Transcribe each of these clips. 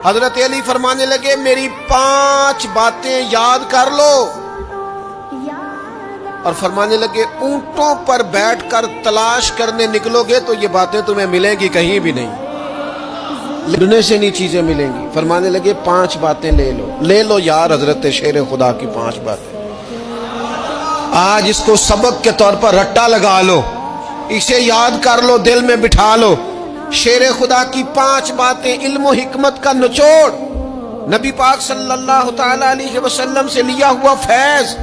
حضرت علی فرمانے لگے میری 5 باتیں یاد کر لو، اور فرمانے لگے اونٹوں پر بیٹھ کر تلاش کرنے نکلو گے تو یہ باتیں تمہیں ملیں گی کہیں بھی نہیں، ڈھونڈنے سے نہیں چیزیں ملیں گی۔ فرمانے لگے 5 باتیں لے لو یار حضرت شیر خدا کی 5 باتیں، آج اس کو سبق کے طور پر رٹا لگا لو، اسے یاد کر لو، دل میں بٹھا لو۔ شیر خدا کی 5 باتیں علم و حکمت کا نچوڑ، نبی پاک صلی اللہ تعالی علیہ وسلم سے لیا ہوا فیض،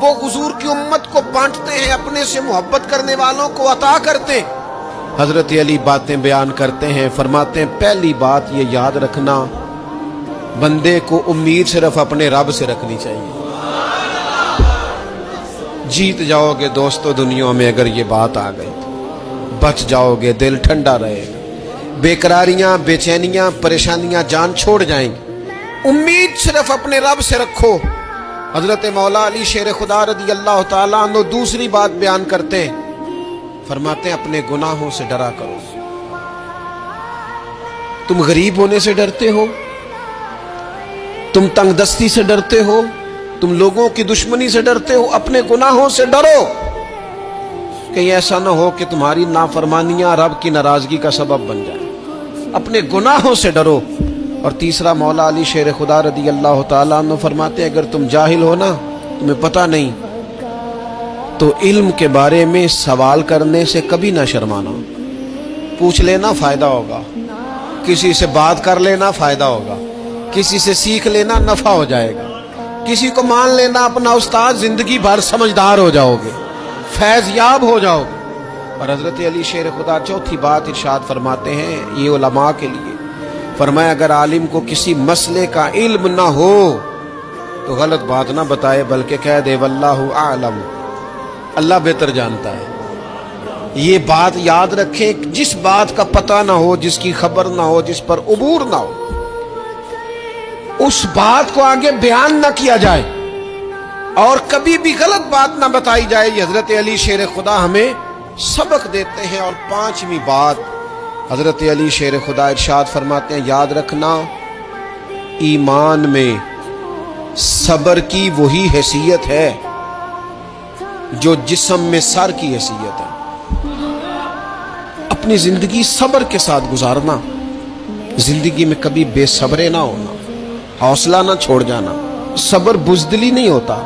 وہ حضور کی امت کو بانٹتے ہیں، اپنے سے محبت کرنے والوں کو عطا کرتے ہیں۔ حضرت علی باتیں بیان کرتے ہیں، فرماتے ہیں پہلی بات یہ یاد رکھنا، بندے کو امید صرف اپنے رب سے رکھنی چاہیے۔ جیت جاؤ گے دوستو دنیا میں اگر یہ بات آ گئی تو بچ جاؤ گے، دل ٹھنڈا رہے گا، بے قراریاں بے چینیاں پریشانیاں جان چھوڑ جائیں گی۔ امید صرف اپنے رب سے رکھو۔ حضرت مولا علی شیر خدا رضی اللہ تعالیٰ عنہ دوسری بات بیان کرتے ہیں، فرماتے ہیں اپنے گناہوں سے ڈرا کرو۔ تم غریب ہونے سے ڈرتے ہو، تم تنگ دستی سے ڈرتے ہو، تم لوگوں کی دشمنی سے ڈرتے ہو، اپنے گناہوں سے ڈرو، کہیں ایسا نہ ہو کہ تمہاری نافرمانیاں رب کی ناراضگی کا سبب بن جائیں۔ اپنے گناہوں سے ڈرو۔ اور تیسرا مولا علی شیر خدا رضی اللہ تعالیٰ عنہ فرماتے ہیں اگر تم جاہل ہو نا، تمہیں پتہ نہیں، تو علم کے بارے میں سوال کرنے سے کبھی نہ شرمانا، پوچھ لینا فائدہ ہوگا، کسی سے بات کر لینا فائدہ ہوگا، کسی سے سیکھ لینا نفع ہو جائے گا، کسی کو مان لینا اپنا استاد، زندگی بھر سمجھدار ہو جاؤ گے، فیض یاب ہو جاؤ گے۔ اور حضرت علی شیر خدا چوتھی بات ارشاد فرماتے ہیں یہ علماء کے لیے، فرمایا اگر عالم کو کسی مسئلے کا علم نہ ہو تو غلط بات نہ بتائے بلکہ کہہ دے واللہ اعلم، اللہ بہتر جانتا ہے۔ یہ بات یاد رکھیں، جس بات کا پتہ نہ ہو، جس کی خبر نہ ہو، جس پر عبور نہ ہو، اس بات کو آگے بیان نہ کیا جائے اور کبھی بھی غلط بات نہ بتائی جائے۔ یہ حضرت علی شیر خدا ہمیں سبق دیتے ہیں۔ اور 5ویں بات حضرت علی شیر خدا ارشاد فرماتے ہیں یاد رکھنا، ایمان میں صبر کی وہی حیثیت ہے جو جسم میں سر کی حیثیت ہے۔ اپنی زندگی صبر کے ساتھ گزارنا، زندگی میں کبھی بے صبرے نہ ہونا، حوصلہ نہ چھوڑ جانا۔ صبر بزدلی نہیں ہوتا،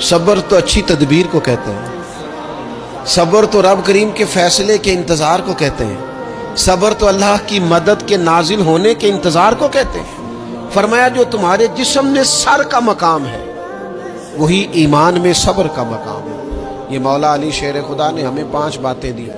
صبر تو اچھی تدبیر کو کہتے ہیں، صبر تو رب کریم کے فیصلے کے انتظار کو کہتے ہیں، صبر تو اللہ کی مدد کے نازل ہونے کے انتظار کو کہتے ہیں۔ فرمایا جو تمہارے جسم میں سر کا مقام ہے وہی ایمان میں صبر کا مقام ہے۔ یہ مولا علی شیر خدا نے ہمیں 5 باتیں دی۔